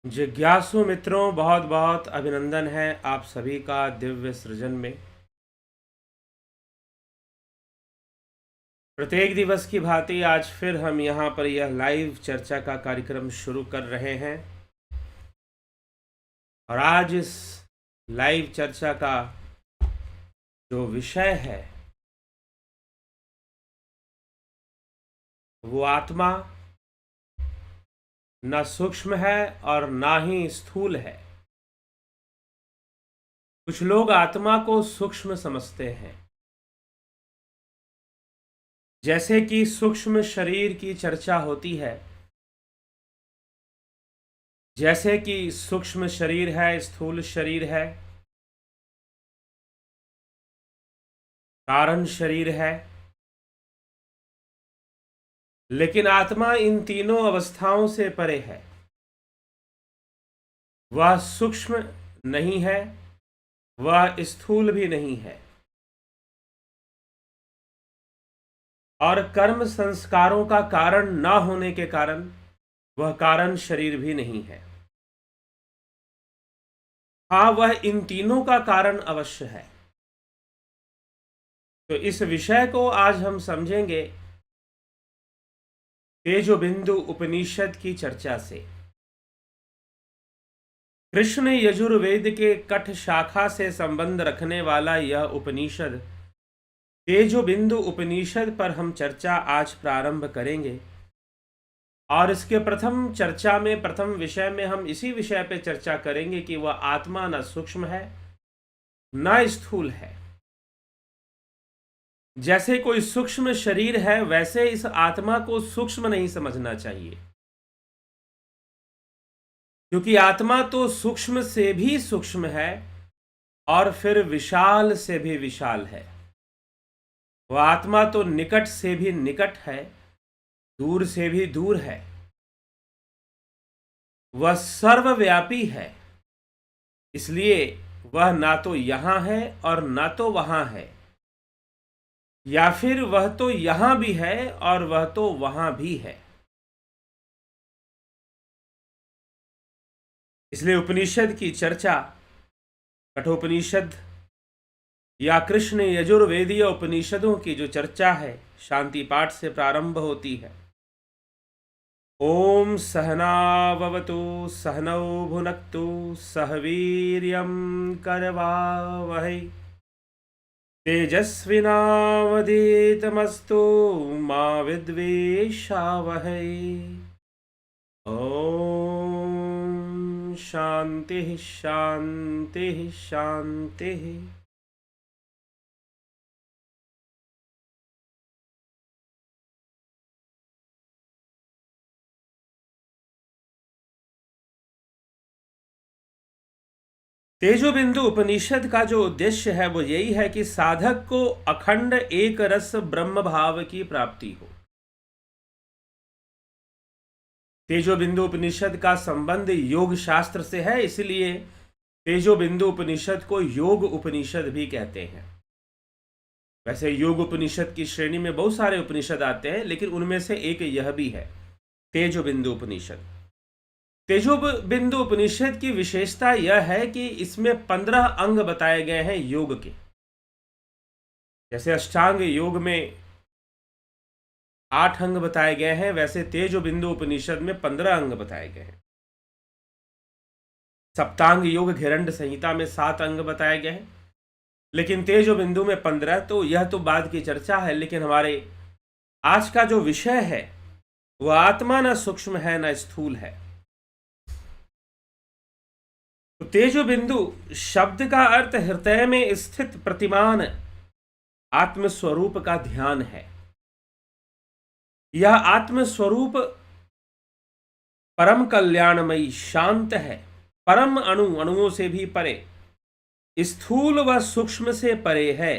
जिज्ञासु मित्रों, बहुत बहुत अभिनंदन है आप सभी का दिव्य सृजन में। प्रत्येक दिवस की भांति आज फिर हम यहाँ पर यह लाइव चर्चा का कार्यक्रम शुरू कर रहे हैं और आज इस लाइव चर्चा का जो विषय है वो आत्मा न सूक्ष्म है और ना ही स्थूल है। कुछ लोग आत्मा को सूक्ष्म समझते हैं, जैसे कि सूक्ष्म शरीर की चर्चा होती है, जैसे कि सूक्ष्म शरीर है, स्थूल शरीर है, कारण शरीर है। लेकिन आत्मा इन तीनों अवस्थाओं से परे है। वह सूक्ष्म नहीं है, वह स्थूल भी नहीं है और कर्म संस्कारों का कारण न होने के कारण वह कारण शरीर भी नहीं है। हाँ, वह इन तीनों का कारण अवश्य है। तो इस विषय को आज हम समझेंगे तेजोबिंदु उपनिषद की चर्चा से। कृष्ण यजुर्वेद के कठ शाखा से संबंध रखने वाला यह उपनिषद तेजोबिंदु उपनिषद पर हम चर्चा आज प्रारंभ करेंगे और इसके प्रथम विषय में हम इसी विषय पे चर्चा करेंगे कि वह आत्मा न सूक्ष्म है न स्थूल है। जैसे कोई सूक्ष्म शरीर है, वैसे इस आत्मा को सूक्ष्म नहीं समझना चाहिए, क्योंकि आत्मा तो सूक्ष्म से भी सूक्ष्म है और फिर विशाल से भी विशाल है। वह आत्मा तो निकट से भी निकट है, दूर से भी दूर है। वह सर्वव्यापी है, इसलिए वह ना तो यहां है और ना तो वहां है, या फिर वह तो यहां भी है और वह तो वहां भी है। इसलिए उपनिषद की चर्चा कठोपनिषद या कृष्ण यजुर्वेदीय उपनिषदों की जो चर्चा है, शांति पाठ से प्रारंभ होती है। ओम सहनाववतु सहनौ भुनक्तु सह वीर्यं करवावहै तेजस्विनावधीतमस्तु मा विद्वेषावहै। ओम शांति शांति शांति। तेजोबिंदु उपनिषद का जो उद्देश्य है वो यही है कि साधक को अखंड एक रस ब्रह्म भाव की प्राप्ति हो। तेजोबिंदु उपनिषद का संबंध योग शास्त्र से है, इसलिए तेजोबिंदु उपनिषद को योग उपनिषद भी कहते हैं। वैसे योग उपनिषद की श्रेणी में बहुत सारे उपनिषद आते हैं, लेकिन उनमें से एक यह भी है, तेजोबिंदु उपनिषद। तेजोबिंदु उपनिषद की विशेषता यह है कि इसमें 15 अंग बताए गए हैं योग के। जैसे अष्टांग योग में 8 अंग बताए गए हैं, वैसे तेजोबिंदु उपनिषद में 15 अंग बताए गए हैं। सप्तांग योग घिरंड संहिता में 7 अंग बताए गए हैं, लेकिन तेजोबिंदु में 15। तो यह तो बाद की चर्चा है, लेकिन हमारे आज का जो विषय है वह आत्मा न सूक्ष्म है न स्थूल है। तो तेजोबिंदु शब्द का अर्थ हृदय में स्थित प्रतिमान आत्मस्वरूप का ध्यान है। यह आत्मस्वरूप परम कल्याणमयी शांत है, परम अणुओं से भी परे, स्थूल व सूक्ष्म से परे है।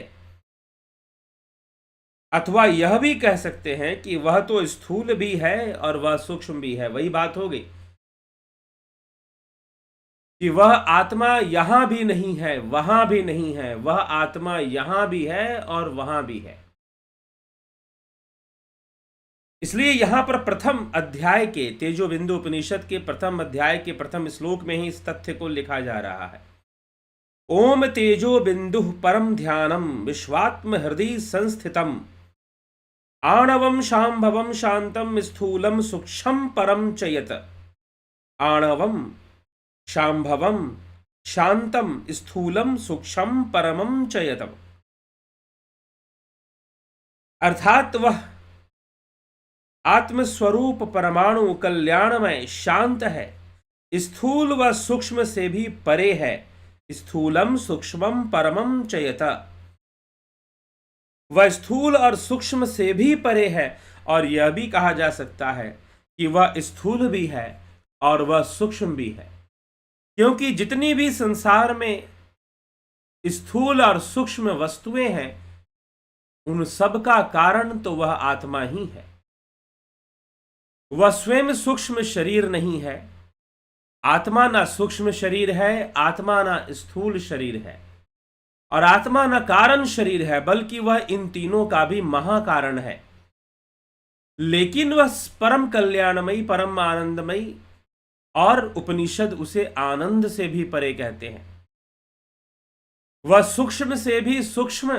अथवा यह भी कह सकते हैं कि वह तो स्थूल भी है और वह सूक्ष्म भी है। वही बात हो गई कि वह आत्मा यहां भी नहीं है, वहां भी नहीं है, वह आत्मा यहां भी है और वहां भी है। इसलिए यहां पर प्रथम अध्याय के तेजो बिंदु उपनिषद के प्रथम अध्याय के प्रथम श्लोक में ही इस तथ्य को लिखा जा रहा है। ओम तेजो बिंदु परम ध्यानम विश्वात्म हृदय संस्थितम आणवम शांभवम शांतम स्थूलम सूक्ष्म परम च यत्। आणवम शांभवम शांतम स्थूलम सूक्ष्म परमम च यत्। अर्थात वह आत्मस्वरूप परमाणु कल्याणमय शांत है, स्थूल व सूक्ष्म से भी परे है। स्थूलम सूक्ष्मम परमम च यत्। वह स्थूल और सूक्ष्म से भी परे है, और यह भी कहा जा सकता है कि वह स्थूल भी है और वह सूक्ष्म भी है, क्योंकि जितनी भी संसार में स्थूल और सूक्ष्म वस्तुएं हैं उन सब का कारण तो वह आत्मा ही है। वह स्वयं सूक्ष्म शरीर नहीं है। आत्मा ना सूक्ष्म शरीर है, आत्मा ना स्थूल शरीर है, और आत्मा न कारण शरीर है, बल्कि वह इन तीनों का भी महाकारण है। लेकिन वह परम कल्याणमयी परम आनंदमयी, और उपनिषद उसे आनंद से भी परे कहते हैं। वह सूक्ष्म से भी सूक्ष्म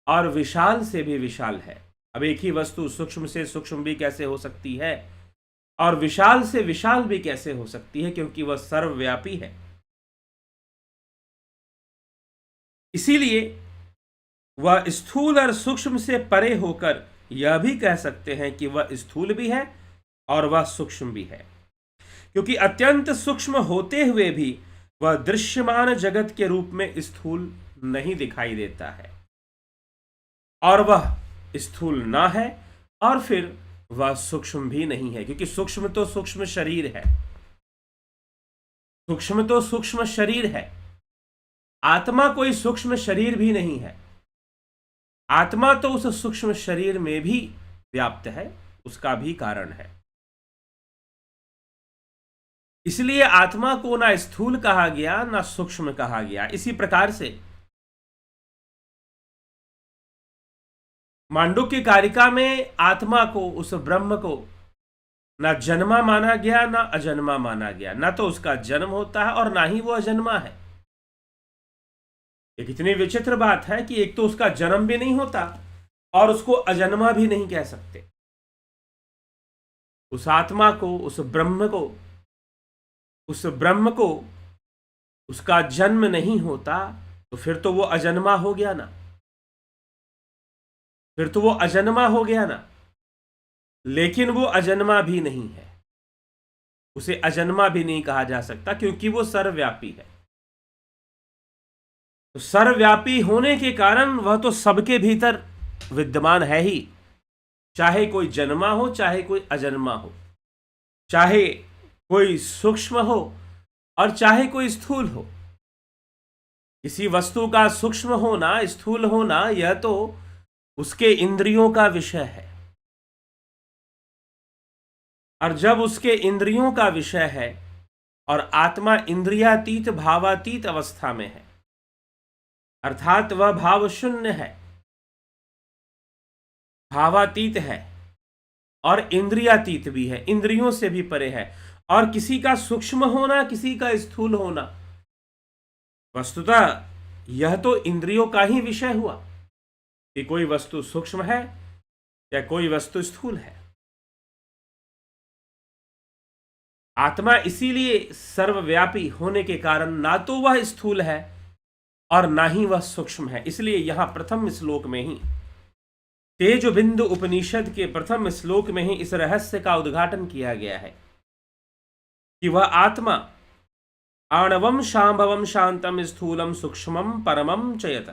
और विशाल से भी विशाल है। अब एक ही वस्तु सूक्ष्म से सूक्ष्म भी कैसे हो सकती है और विशाल से विशाल भी कैसे हो सकती है, क्योंकि वह सर्वव्यापी है। इसीलिए वह स्थूल और सूक्ष्म से परे होकर यह भी कह सकते हैं कि वह स्थूल भी है और वह सूक्ष्म भी है, क्योंकि अत्यंत सूक्ष्म होते हुए भी वह दृश्यमान जगत के रूप में स्थूल नहीं दिखाई देता है, और वह स्थूल ना है और फिर वह सूक्ष्म भी नहीं है, क्योंकि सूक्ष्म तो सूक्ष्म शरीर है। सूक्ष्म तो सूक्ष्म शरीर है। आत्मा कोई सूक्ष्म शरीर भी नहीं है। आत्मा तो उस सूक्ष्म शरीर में भी व्याप्त है, उसका भी कारण है। इसलिए आत्मा को ना स्थूल कहा गया ना सूक्ष्म कहा गया। इसी प्रकार से मांडुक्य कारिका में आत्मा को, उस ब्रह्म को ना जन्मा माना गया ना अजन्मा माना गया। ना तो उसका जन्म होता है और ना ही वो अजन्मा है। एक इतनी विचित्र बात है कि एक तो उसका जन्म भी नहीं होता और उसको अजन्मा भी नहीं कह सकते। उस आत्मा को, उस ब्रह्म को उसका जन्म नहीं होता तो फिर तो वो अजन्मा हो गया ना। लेकिन वो अजन्मा भी नहीं है। उसे अजन्मा भी नहीं कहा जा सकता, क्योंकि वो सर्वव्यापी है। तो सर्वव्यापी होने के कारण वह तो सबके भीतर विद्यमान है ही, चाहे कोई जन्मा हो चाहे कोई अजन्मा हो, चाहे कोई सूक्ष्म हो और चाहे कोई स्थूल हो। किसी वस्तु का सूक्ष्म होना, स्थूल होना, यह तो उसके इंद्रियों का विषय है, और जब उसके इंद्रियों का विषय है और आत्मा इंद्रियातीत भावातीत अवस्था में है, अर्थात वह भाव शून्य है, भावातीत है और इंद्रियातीत भी है, इंद्रियों से भी परे है। और किसी का सूक्ष्म होना, किसी का स्थूल होना, वस्तुतः यह तो इंद्रियों का ही विषय हुआ कि कोई वस्तु सूक्ष्म है या कोई वस्तु स्थूल है। आत्मा इसीलिए सर्वव्यापी होने के कारण ना तो वह स्थूल है और ना ही वह सूक्ष्म है। इसलिए यहां प्रथम श्लोक में ही, तेज बिंदु उपनिषद के प्रथम श्लोक में ही इस रहस्य का उद्घाटन किया गया है कि वह आत्मा आणवम शांभवम शांतम स्थूलम सूक्ष्मम परमम च यत्।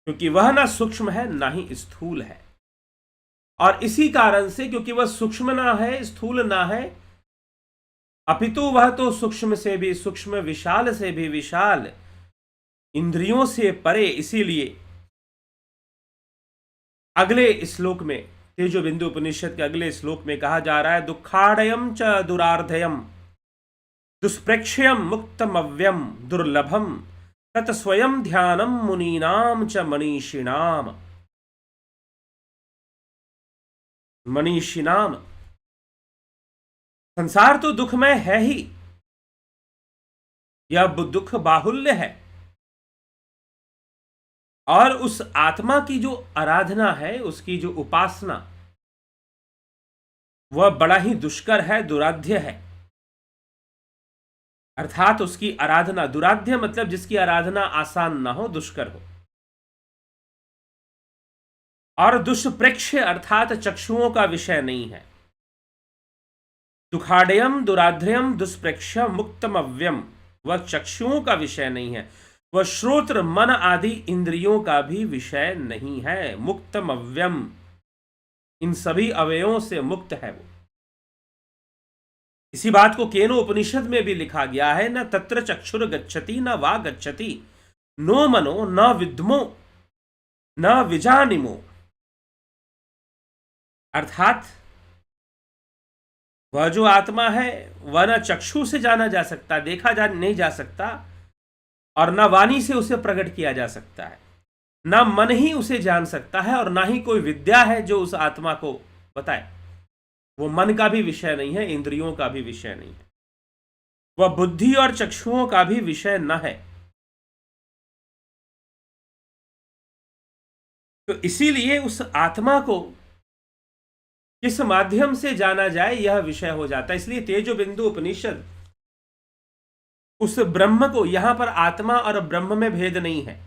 क्योंकि वह ना सूक्ष्म है ना ही स्थूल है, और इसी कारण से, क्योंकि वह सूक्ष्म ना है स्थूल ना है, अपितु वह तो सूक्ष्म से भी सूक्ष्म, विशाल से भी विशाल, इंद्रियों से परे, इसीलिए अगले श्लोक में, तेजो बिंदु उपनिषद के अगले श्लोक में कहा जा रहा है, दुखाड़यम च दुरार्धयम दुष्प्रेक्ष्यम मुक्तमव्यम दुर्लभम तत् स्वयं ध्यानम मुनीनाम च मनीषिणाम। मनीषिणाम। संसार तो दुखमय है ही, यह दुख बाहुल्य है, और उस आत्मा की जो आराधना है, उसकी जो उपासना, वह बड़ा ही दुष्कर है, दुराध्य है। अर्थात उसकी आराधना, दुराध्य मतलब जिसकी आराधना आसान ना हो, दुष्कर हो। और दुष्प्रेक्ष्य अर्थात चक्षुओं का विषय नहीं है। दुखाडयम दुराध्र्यम दुष्प्रेक्ष्य मुक्तमव्यम, वह चक्षुओं का विषय नहीं है, वह श्रोत्र मन आदि इंद्रियों का भी विषय नहीं है। मुक्तमव्यम, इन सभी अवयवों से मुक्त है वो। इसी बात को केनो उपनिषद में भी लिखा गया है, न तत्र चक्षुर गच्छति न वा गच्छति, नो मनो न विद्मो न विजानिमो। अर्थात वह जो आत्मा है, वह न चक्षु से जाना जा सकता, नहीं जा सकता, और न वाणी से उसे प्रकट किया जा सकता है, न मन ही उसे जान सकता है, और ना ही कोई विद्या है जो उस आत्मा को बताए। वो मन का भी विषय नहीं है, इंद्रियों का भी विषय नहीं है, वह बुद्धि और चक्षुओं का भी विषय न है। तो इसीलिए उस आत्मा को किस माध्यम से जाना जाए, यह विषय हो जाता है। इसलिए तेजो बिंदु उपनिषद उस ब्रह्म को, यहां पर आत्मा और ब्रह्म में भेद नहीं है।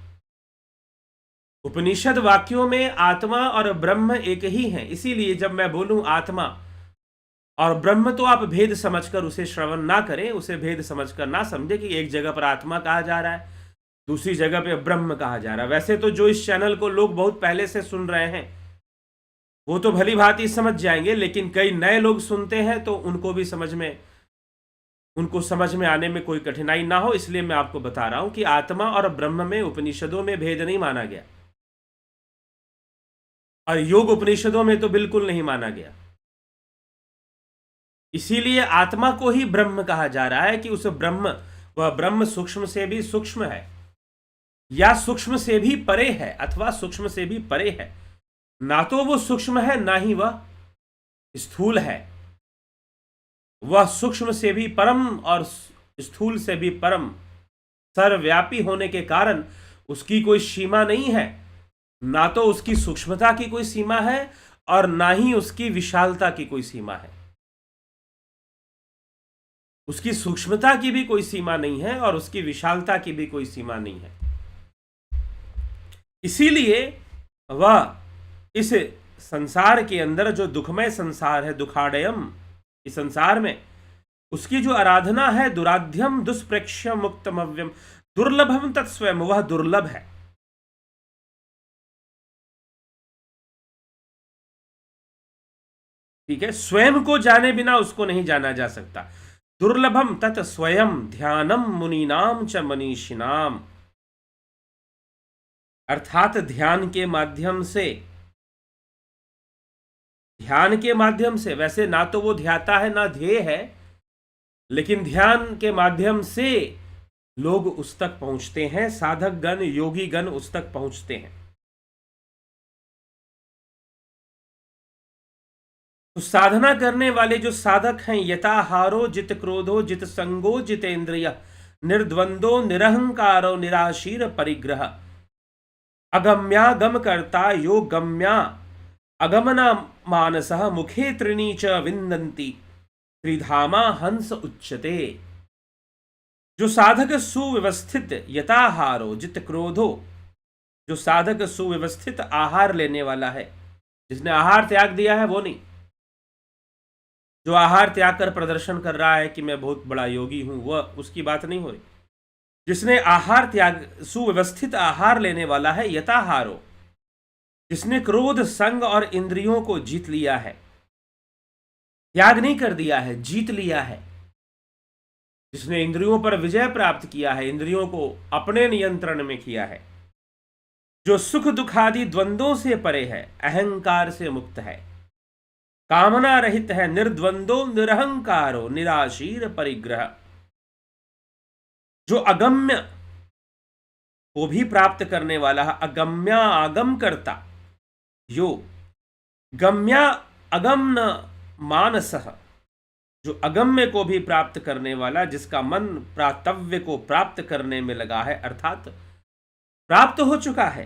उपनिषद वाक्यों में आत्मा और ब्रह्म एक ही है। इसीलिए जब मैं बोलूं आत्मा और ब्रह्म, तो आप भेद समझकर उसे श्रवण ना करें, उसे भेद समझकर ना समझे कि एक जगह पर आत्मा कहा जा रहा है, दूसरी जगह पे ब्रह्म कहा जा रहा है। वैसे तो जो इस चैनल को लोग बहुत पहले से सुन रहे हैं, वो तो भली भांति समझ जाएंगे, लेकिन कई नए लोग सुनते हैं तो उनको समझ में आने में कोई कठिनाई ना हो, इसलिए मैं आपको बता रहा हूं कि आत्मा और ब्रह्म में उपनिषदों में भेद नहीं माना गया, और योग उपनिषदों में तो बिल्कुल नहीं माना गया। इसीलिए आत्मा को ही ब्रह्म कहा जा रहा है कि उस ब्रह्म, वह ब्रह्म सूक्ष्म से भी सूक्ष्म है, या सूक्ष्म से भी परे है, अथवा सूक्ष्म से भी परे है। ना तो वो सूक्ष्म है, ना ही वह स्थूल है। वह सूक्ष्म से भी परम और स्थूल से भी परम, सर्वव्यापी होने के कारण उसकी कोई सीमा नहीं है। ना तो उसकी सूक्ष्मता की कोई सीमा है, और ना ही उसकी विशालता की कोई सीमा है। उसकी सूक्ष्मता की भी कोई सीमा नहीं है, और उसकी विशालता की भी कोई सीमा नहीं है। इसीलिए वह इस संसार के अंदर, जो दुखमय संसार है, दुखाडयम, इस संसार में उसकी जो आराधना है, दुराध्यम दुष्प्रेक्ष्य मुक्तमव्यम, दुर्लभम तत्स्वयं, वह दुर्लभ है। ठीक है, स्वयं को जाने बिना उसको नहीं जाना जा सकता। दुर्लभम तत् स्वयं ध्यानम मुनीनाम च मनीषिणाम। अर्थात ध्यान के माध्यम से, वैसे ना तो वो ध्याता है, ना ध्येय है, लेकिन ध्यान के माध्यम से लोग उस तक पहुंचते हैं, साधक गण, योगी गण उस तक पहुंचते हैं। तो साधना करने वाले जो साधक हैं, यताहारो जित क्रोधो जित संगो जितेन्द्रिय, निर्द्वंदो निरहंकारो निराशीर परिग्रह, अगम्यागम कर्ता यो गम्या अगमना मानस मुखे त्रिणी च विन्दन्ति त्रिधामा हंस उच्यते। जो साधक सुव्यवस्थित, यताहारो जित क्रोधो, जो साधक सुव्यवस्थित आहार लेने वाला है, जिसने आहार त्याग दिया है वो नहीं, जो आहार त्याग कर प्रदर्शन कर रहा है कि मैं बहुत बड़ा योगी हूं, वह उसकी बात नहीं हो रही। जिसने आहार त्याग, सुव्यवस्थित आहार लेने वाला है, यताहारो, जिसने क्रोध संग और इंद्रियों को जीत लिया है, त्याग नहीं कर दिया है, जीत लिया है, जिसने इंद्रियों पर विजय प्राप्त किया है, इंद्रियों को अपने नियंत्रण में किया है, जो सुख दुखादि द्वंद्वों से परे है, अहंकार से मुक्त है, कामना रहित है, निर्द्वंदो निरहंकारो निराशीर परिग्रह, जो अगम्य को भी प्राप्त करने वाला है, अगम्या आगम करता, यो गम्या अगम्य मानसः, जो अगम्य को भी प्राप्त करने वाला, जिसका मन प्रातव्य को प्राप्त करने में लगा है, अर्थात प्राप्त हो चुका है,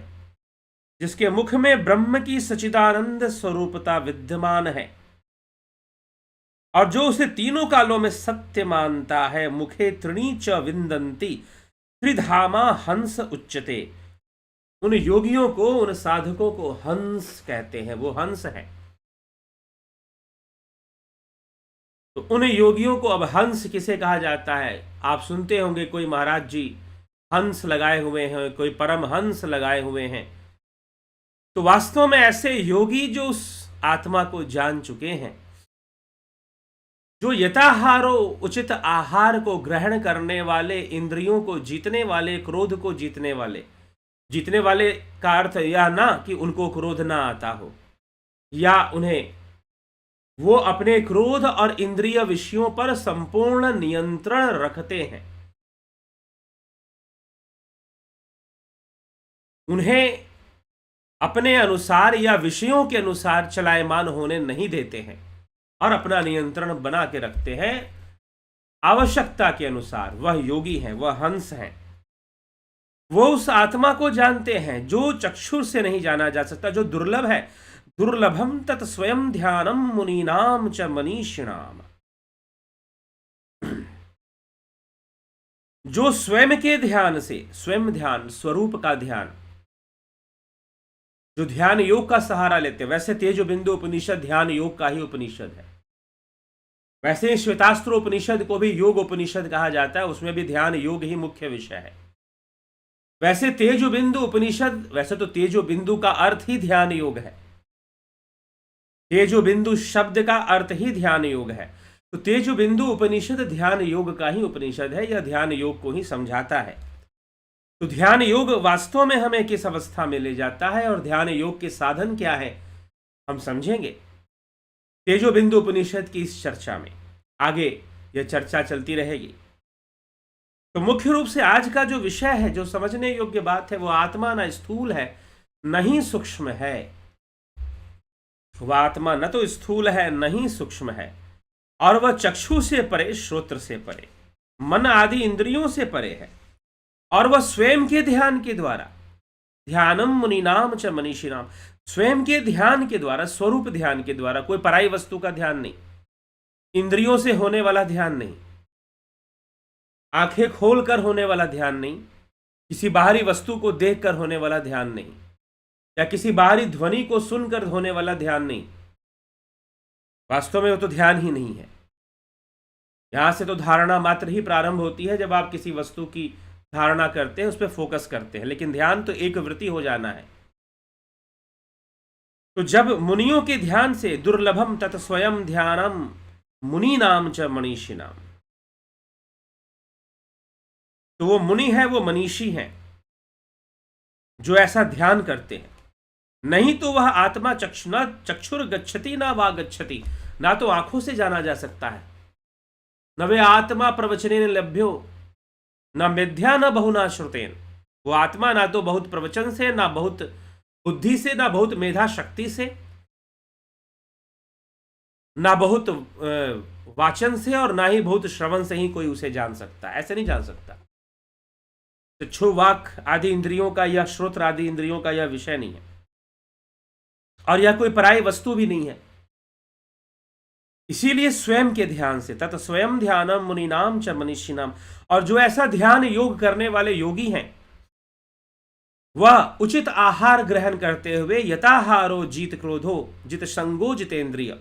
जिसके मुख में ब्रह्म की सचिदानंद स्वरूपता विद्यमान है और जो उसे तीनों कालों में सत्य मानता है, मुखे त्रिणी च विंदन्ति त्रिधामा हंस उच्चते। उन योगियों को, उन साधकों को हंस कहते हैं, वो हंस है। तो उन योगियों को अब हंस किसे कहा जाता है? आप सुनते होंगे कोई महाराज जी हंस लगाए हुए हैं, कोई परम हंस लगाए हुए हैं। तो वास्तव में ऐसे योगी जो उस आत्मा को जान चुके हैं, जो यथाहारो उचित आहार को ग्रहण करने वाले, इंद्रियों को जीतने वाले, क्रोध को जीतने वाले का अर्थ यह ना कि उनको क्रोध ना आता हो, या उन्हें वो अपने क्रोध और इंद्रिय विषयों पर संपूर्ण नियंत्रण रखते हैं, उन्हें अपने अनुसार या विषयों के अनुसार चलायमान होने नहीं देते हैं और अपना नियंत्रण बना के रखते हैं आवश्यकता के अनुसार। वह योगी है, वह हंस है। वो उस आत्मा को जानते हैं जो चक्षुर से नहीं जाना जा सकता, जो दुर्लभ है। दुर्लभम तत् स्वयं ध्यानम मुनीनाम च मनीषिणाम, जो स्वयं के ध्यान से, स्वयं ध्यान, स्वरूप का ध्यान, जो ध्यान योग का सहारा लेते हैं। वैसे तेजो बिंदु उपनिषद ध्यान योग का ही उपनिषद है। वैसे ही श्वेतास्त्र उपनिषद को भी योग उपनिषद कहा जाता है, उसमें भी ध्यान योग ही मुख्य विषय है। वैसे तेजो बिंदु उपनिषद, वैसे तो तेजो बिंदु का अर्थ ही ध्यान योग है, तेजो बिंदु शब्द का अर्थ ही ध्यान योग है। तो तेजो बिंदु उपनिषद ध्यान योग का ही उपनिषद है, यह ध्यान योग को ही समझाता है। तो ध्यान योग वास्तव में हमें किस अवस्था में ले जाता है और ध्यान योग के साधन क्या है, हम समझेंगे तेजो बिंदु उपनिषद की इस चर्चा में। आगे यह चर्चा चलती रहेगी। तो मुख्य रूप से आज का जो विषय है, जो समझने योग्य बात है, वो आत्मा न स्थूल है न ही सूक्ष्म है। वह आत्मा न तो स्थूल है न ही सूक्ष्म है, और वह चक्षु से परे, श्रोत्र से परे, मन आदि इंद्रियों से परे है, और वह स्वयं के ध्यान के द्वारा, ध्यानम मुनीनाम च मनीषिणाम, स्वयं के ध्यान के द्वारा, स्वरूप ध्यान के द्वारा, कोई पराई वस्तु का ध्यान नहीं, इंद्रियों से होने वाला ध्यान नहीं, आंखें खोलकर होने वाला ध्यान नहीं, किसी बाहरी वस्तु को देखकर होने वाला ध्यान नहीं, या किसी बाहरी ध्वनि को सुनकर होने वाला ध्यान नहीं। वास्तव में वो तो ध्यान ही नहीं है। यहां से तो धारणा मात्र ही प्रारंभ होती है, जब आप किसी वस्तु की धारणा करते हैं, उस पर फोकस करते हैं, लेकिन ध्यान तो एक वृत्ति हो जाना है। तो जब मुनियों के ध्यान से, दुर्लभम तत् स्वयं ध्यानम मुनीनाम च मनीषिणाम, तो वो मुनि है, वो मनीषी हैं जो ऐसा ध्यान करते हैं। नहीं तो वह आत्मा चक्षुर गच्छति ना वा गच्छति, ना तो आंखों से जाना जा सकता है, न वे आत्मा प्रवचनेन लभ्यो न मिथ्या न बहुना श्रुतेन। वो आत्मा ना तो बहुत प्रवचन से, ना बहुत बुद्धि से, ना बहुत मेधा शक्ति से, ना बहुत वाचन से, और ना ही बहुत श्रवण से ही कोई उसे जान सकता। ऐसे नहीं जान सकता। चक्षु वाक आदि इंद्रियों का या श्रोत्र आदि इंद्रियों का यह विषय नहीं है, और यह कोई पराई वस्तु भी नहीं है। इसीलिए स्वयं के ध्यान से, तत् स्वयं ध्यानम मुनीनाम च मनीषिणाम, और जो ऐसा ध्यान योग करने वाले योगी हैं, वह उचित आहार ग्रहण करते हुए यथाहारो जीत क्रोधो जित संगो जितेंद्रिय,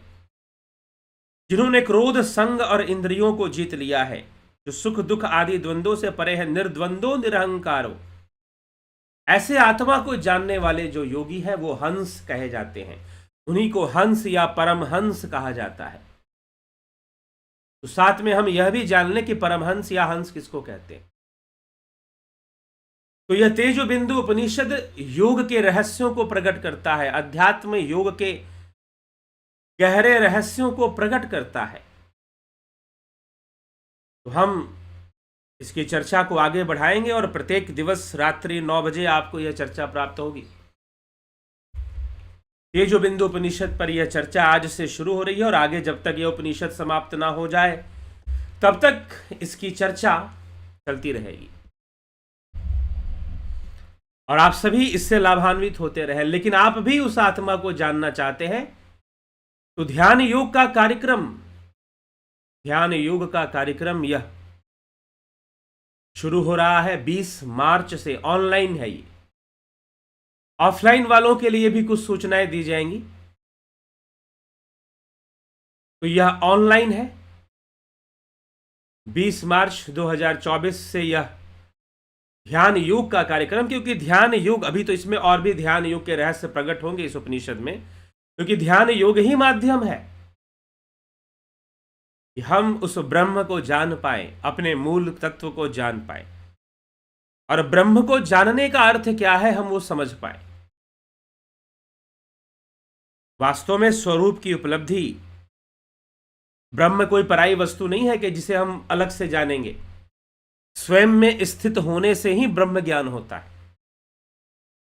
जिन्होंने क्रोध, संग और इंद्रियों को जीत लिया है, जो सुख दुख आदि द्वंद्वों से परे है, निर्द्वंदो निरहंकारो, ऐसे आत्मा को जानने वाले जो योगी है, वो हंस कहे जाते हैं। उन्हीं को हंस या परमहंस कहा जाता है। तो साथ में हम यह भी जान लें कि परमहंस या हंस किसको कहते हैं। तो यह तेजो बिंदु उपनिषद योग के रहस्यों को प्रकट करता है, अध्यात्म योग के गहरे रहस्यों को प्रकट करता है। तो हम इसकी चर्चा को आगे बढ़ाएंगे और प्रत्येक दिवस रात्रि 9 बजे आपको यह चर्चा प्राप्त होगी। तेजो बिंदु उपनिषद पर यह चर्चा आज से शुरू हो रही है और आगे जब तक यह उपनिषद समाप्त ना हो जाए तब तक इसकी चर्चा चलती रहेगी और आप सभी इससे लाभान्वित होते रहे। लेकिन आप भी उस आत्मा को जानना चाहते हैं तो ध्यान योग का कार्यक्रम यह शुरू हो रहा है 20 मार्च से। ऑनलाइन है ये। ऑफलाइन वालों के लिए भी कुछ सूचनाएं दी जाएंगी। तो यह ऑनलाइन है 20 मार्च 2024 से यह ध्यान योग का कार्यक्रम, क्योंकि ध्यान योग अभी तो इसमें और भी ध्यान योग के रहस्य प्रकट होंगे इस उपनिषद में, क्योंकि ध्यान योग ही माध्यम है कि हम उस ब्रह्म को जान पाए, अपने मूल तत्व को जान पाए। और ब्रह्म को जानने का अर्थ क्या है हम वो समझ पाए। वास्तव में स्वरूप की उपलब्धि, ब्रह्म कोई पराई वस्तु नहीं है कि जिसे हम अलग से जानेंगे। स्वयं में स्थित होने से ही ब्रह्म ज्ञान होता है।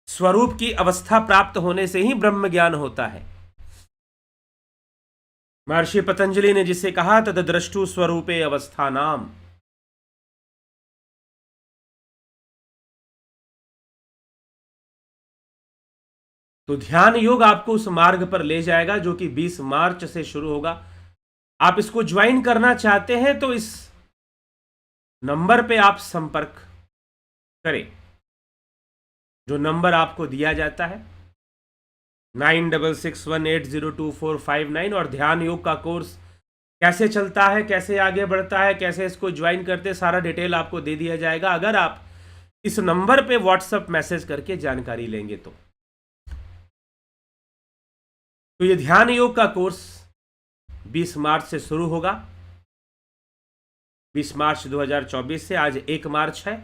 स्वरूप की अवस्था प्राप्त होने से ही ब्रह्म ज्ञान होता है। महर्षि पतंजलि ने जिसे कहा तद द्रष्टु स्वरूपे अवस्थानाम। तो ध्यान योग आपको उस मार्ग पर ले जाएगा जो कि 20 मार्च से शुरू होगा। आप इसको ज्वाइन करना चाहते हैं तो इस नंबर पे आप संपर्क करें, जो नंबर आपको दिया जाता है 9661802459। और ध्यान योग का कोर्स कैसे चलता है, कैसे आगे बढ़ता है, कैसे इसको ज्वाइन करते, सारा डिटेल आपको दे दिया जाएगा अगर आप इस नंबर पे व्हाट्सएप मैसेज करके जानकारी लेंगे। तो ये ध्यान योग का कोर्स 20 मार्च से शुरू होगा। 20 मार्च 2024 से आज 1 मार्च है।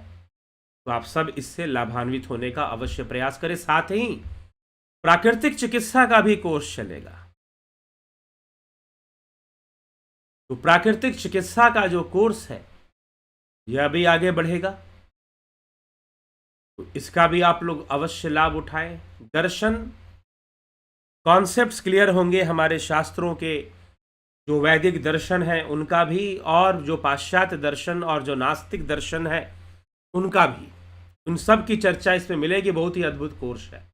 तो आप सब इससे लाभान्वित होने का अवश्य प्रयास करें। साथ ही प्राकृतिक चिकित्सा का भी कोर्स चलेगा। तो प्राकृतिक चिकित्सा का जो कोर्स है यह भी आगे बढ़ेगा। तो इसका भी आप लोग अवश्य लाभ उठाएं। दर्शन कॉन्सेप्ट्स क्लियर होंगे हमारे शास्त्रों के, जो वैदिक दर्शन है उनका भी, और जो पाश्चात्य दर्शन और जो नास्तिक दर्शन है उनका भी। उन सब की चर्चा इसमें मिलेगी। बहुत ही अद्भुत कोर्स है।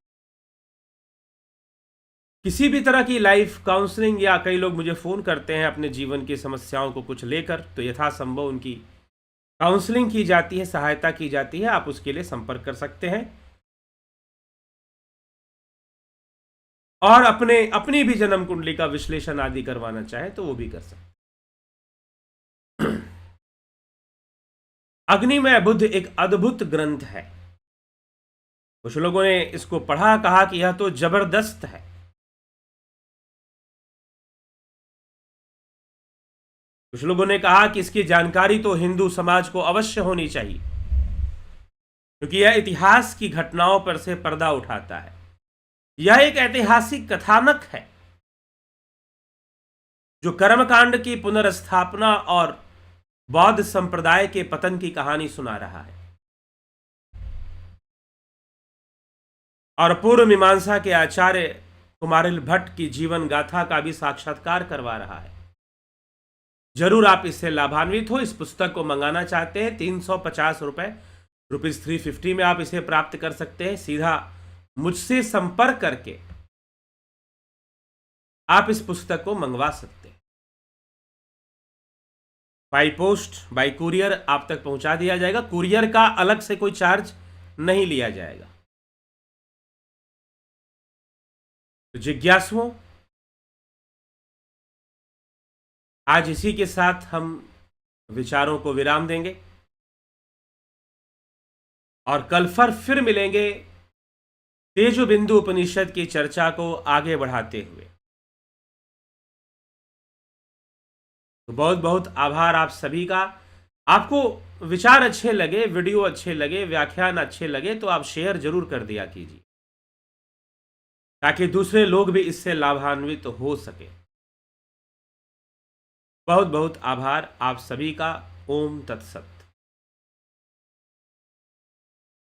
किसी भी तरह की लाइफ काउंसलिंग, या कई लोग मुझे फ़ोन करते हैं अपने जीवन की समस्याओं को कुछ लेकर, तो यथासंभव उनकी काउंसलिंग की जाती है, सहायता की जाती है। आप उसके लिए संपर्क कर सकते हैं और अपनी भी जन्म कुंडली का विश्लेषण आदि करवाना चाहे तो वो भी कर सकते। अग्निमय बुद्ध एक अद्भुत ग्रंथ है। कुछ लोगों ने इसको पढ़ा, कहा कि यह तो जबरदस्त है। कुछ लोगों ने कहा कि इसकी जानकारी तो हिंदू समाज को अवश्य होनी चाहिए, क्योंकि यह इतिहास की घटनाओं पर से पर्दा उठाता है। यह एक ऐतिहासिक कथानक है जो कर्मकांड की पुनर्स्थापना और बौद्ध संप्रदाय के पतन की कहानी सुना रहा है, और पूर्व मीमांसा के आचार्य कुमारिल भट्ट की जीवन गाथा का भी साक्षात्कार करवा रहा है। जरूर आप इससे लाभान्वित हो। इस पुस्तक को मंगाना चाहते हैं 350 रुपए, ₹350 में आप इसे प्राप्त कर सकते हैं। सीधा मुझसे संपर्क करके आप इस पुस्तक को मंगवा सकते हैं। बाई पोस्ट, बाई कुरियर आप तक पहुंचा दिया जाएगा। कुरियर का अलग से कोई चार्ज नहीं लिया जाएगा। तो जिज्ञासुओं, आज इसी के साथ हम विचारों को विराम देंगे और कल फिर मिलेंगे तेजो बिंदु उपनिषद की चर्चा को आगे बढ़ाते हुए। तो बहुत बहुत आभार आप सभी का। आपको विचार अच्छे लगे, वीडियो अच्छे लगे, व्याख्यान अच्छे लगे तो आप शेयर जरूर कर दिया कीजिए, ताकि दूसरे लोग भी इससे लाभान्वित हो सके। बहुत बहुत आभार आप सभी का। ओम तत्सत।